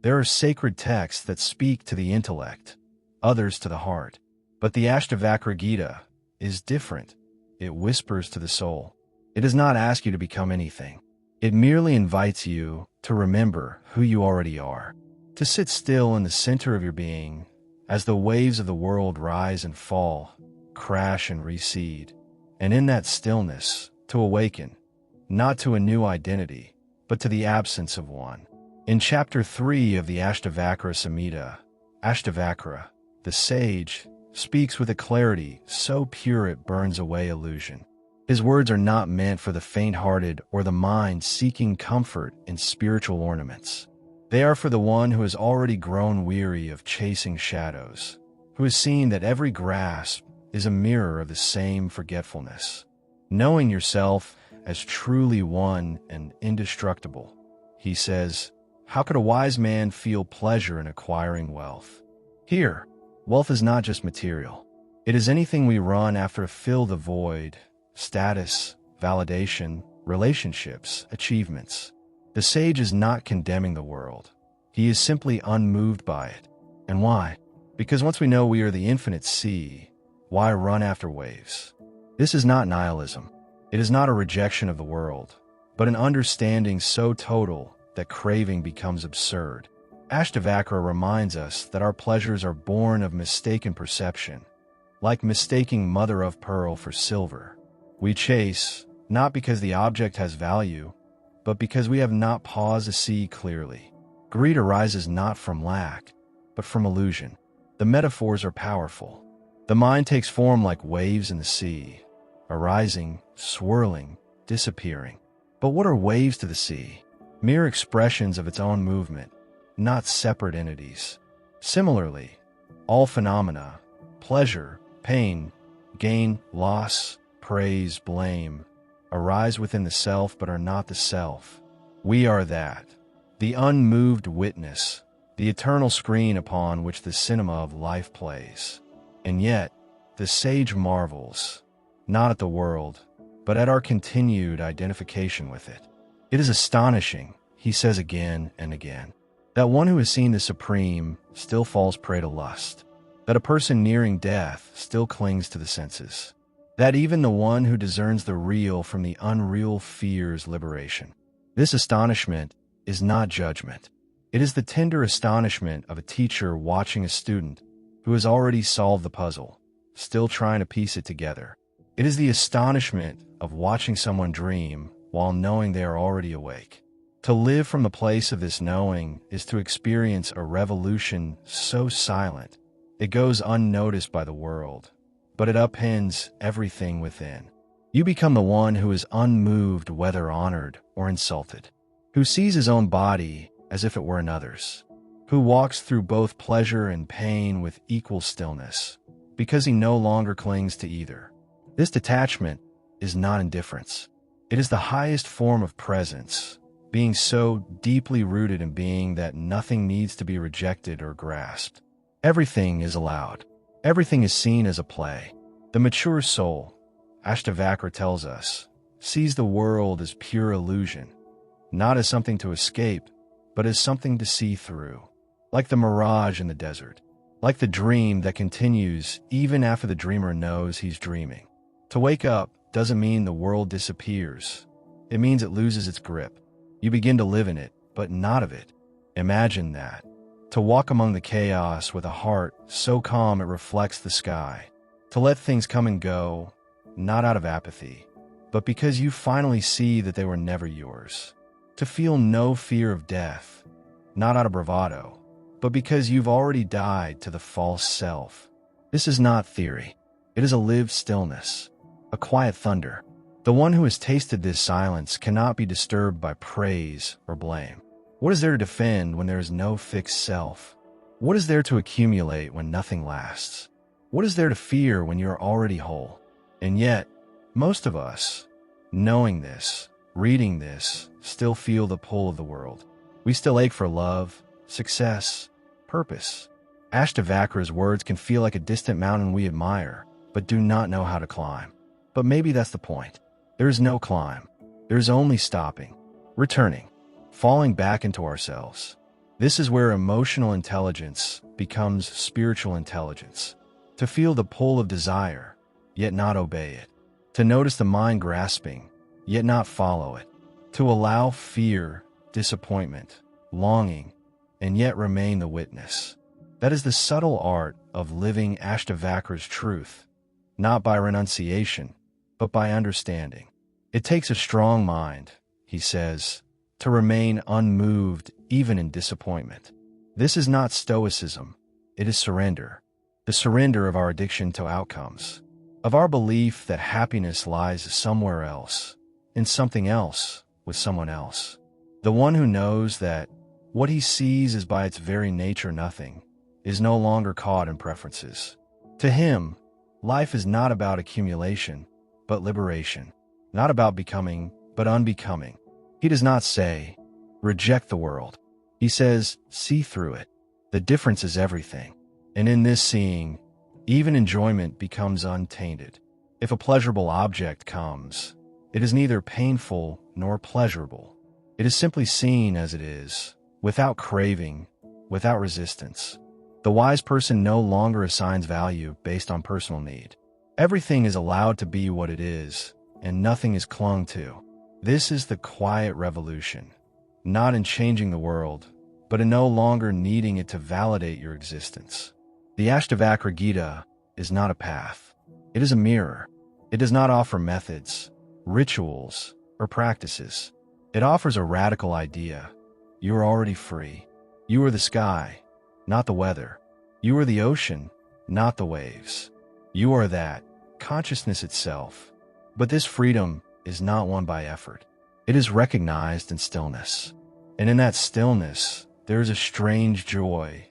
There are sacred texts that speak to the intellect, others to the heart. But the Ashtavakra Gita is different. It whispers to the soul. It does not ask you to become anything. It merely invites you to remember who you already are, to sit still in the center of your being as the waves of the world rise and fall, crash and recede, and in that stillness, to awaken, not to a new identity, but to the absence of one. In Chapter 3 of the Ashtavakra Samhita, Ashtavakra, the sage, speaks with a clarity so pure it burns away illusion. His words are not meant for the faint-hearted or the mind seeking comfort in spiritual ornaments. They are for the one who has already grown weary of chasing shadows, who has seen that every grasp is a mirror of the same forgetfulness. Knowing yourself as truly one and indestructible, he says, how could a wise man feel pleasure in acquiring wealth? Here, wealth is not just material. It is anything we run after to fill the void: status, validation, relationships, achievements. The sage is not condemning the world. He is simply unmoved by it. And why? Because once we know we are the infinite sea, why run after waves? This is not nihilism. It is not a rejection of the world, but an understanding so total that craving becomes absurd. Ashtavakra reminds us that our pleasures are born of mistaken perception, like mistaking mother of pearl for silver. We chase, not because the object has value, but because we have not paused to see clearly. Greed arises not from lack, but from illusion. The metaphors are powerful. The mind takes form like waves in the sea, arising, swirling, disappearing. But what are waves to the sea? Mere expressions of its own movement, not separate entities. Similarly, all phenomena, pleasure, pain, gain, loss, praise, blame, arise within the self but are not the self. We are that, the unmoved witness, the eternal screen upon which the cinema of life plays. And yet, the sage marvels, not at the world, but at our continued identification with it. It is astonishing, he says again and again, that one who has seen the supreme still falls prey to lust, that a person nearing death still clings to the senses, that even the one who discerns the real from the unreal fears liberation. This astonishment is not judgment. It is the tender astonishment of a teacher watching a student who has already solved the puzzle, still trying to piece it together. It is the astonishment of watching someone dream while knowing they are already awake. To live from the place of this knowing is to experience a revolution so silent it goes unnoticed by the world, but it upends everything within. You become the one who is unmoved whether honored or insulted, who sees his own body as if it were another's, who walks through both pleasure and pain with equal stillness, because he no longer clings to either. This detachment is not indifference. It is the highest form of presence, being so deeply rooted in being that nothing needs to be rejected or grasped. Everything is allowed. Everything is seen as a play. The mature soul, Ashtavakra tells us, sees the world as pure illusion, not as something to escape, but as something to see through, like the mirage in the desert, like the dream that continues even after the dreamer knows he's dreaming. To wake up doesn't mean the world disappears. It means it loses its grip. You begin to live in it, but not of it. Imagine that. To walk among the chaos with a heart so calm it reflects the sky. To let things come and go, not out of apathy, but because you finally see that they were never yours. To feel no fear of death, not out of bravado, but because you've already died to the false self. This is not theory. It is a lived stillness, a quiet thunder. The one who has tasted this silence cannot be disturbed by praise or blame. What is there to defend when there is no fixed self? What is there to accumulate when nothing lasts? What is there to fear when you are already whole? And yet, most of us, knowing this, reading this, still feel the pull of the world. We still ache for love, success, purpose. Ashtavakra's words can feel like a distant mountain we admire, but do not know how to climb. But maybe that's the point. There is no climb. There is only stopping, returning, falling back into ourselves. This is where emotional intelligence becomes spiritual intelligence. To feel the pull of desire, yet not obey it. To notice the mind grasping, yet not follow it. To allow fear, disappointment, longing, and yet remain the witness. That is the subtle art of living Ashtavakra's truth, not by renunciation, but by understanding. It takes a strong mind, he says, to remain unmoved even in disappointment. This is not stoicism, it is surrender. The surrender of our addiction to outcomes, of our belief that happiness lies somewhere else, in something else, with someone else. The one who knows that what he sees is by its very nature nothing, is no longer caught in preferences. To him, life is not about accumulation, but liberation. Not about becoming, but unbecoming. He does not say, reject the world. He says, see through it. The difference is everything. And in this seeing, even enjoyment becomes untainted. If a pleasurable object comes, it is neither painful nor pleasurable. It is simply seen as it is, without craving, without resistance. The wise person no longer assigns value based on personal need. Everything is allowed to be what it is, and nothing is clung to. This is the quiet revolution, not in changing the world, but in no longer needing it to validate your existence. The Ashtavakra Gita is not a path. It is a mirror. It does not offer methods, rituals, or practices. It offers a radical idea. You are already free. You are the sky, not the weather. You are the ocean, not the waves. You are that, consciousness itself. But this freedom is not won by effort. It is recognized in stillness. And in that stillness, there is a strange joy,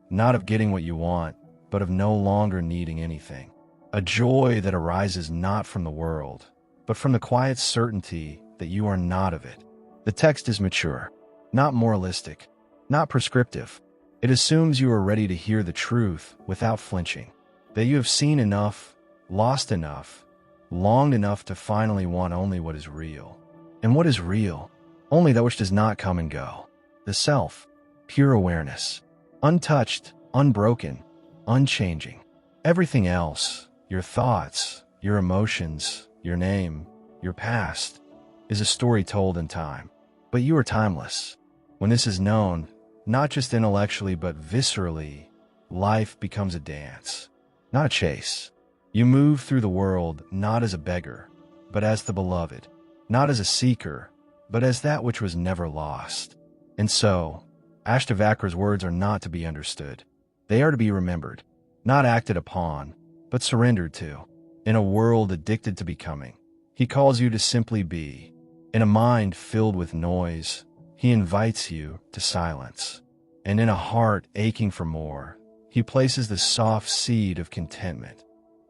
not of getting what you want, but of no longer needing anything. A joy that arises not from the world, but from the quiet certainty that you are not of it. The text is mature, not moralistic, not prescriptive. It assumes you are ready to hear the truth without flinching, that you have seen enough, lost enough, longed enough to finally want only what is real. And what is real? Only that which does not come and go. The self, pure awareness, untouched, unbroken, unchanging. Everything else, your thoughts, your emotions, your name, your past, is a story told in time. But you are timeless. When this is known, not just intellectually but viscerally, life becomes a dance, not a chase. You move through the world not as a beggar, but as the beloved, not as a seeker, but as that which was never lost. And so, Ashtavakra's words are not to be understood. They are to be remembered, not acted upon, but surrendered to. In a world addicted to becoming, he calls you to simply be. In a mind filled with noise, he invites you to silence. And in a heart aching for more, he places the soft seed of contentment,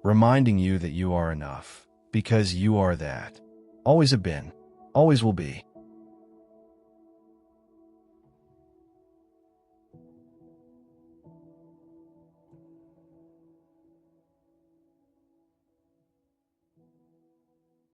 reminding you that you are enough, because you are that. Always have been, always will be.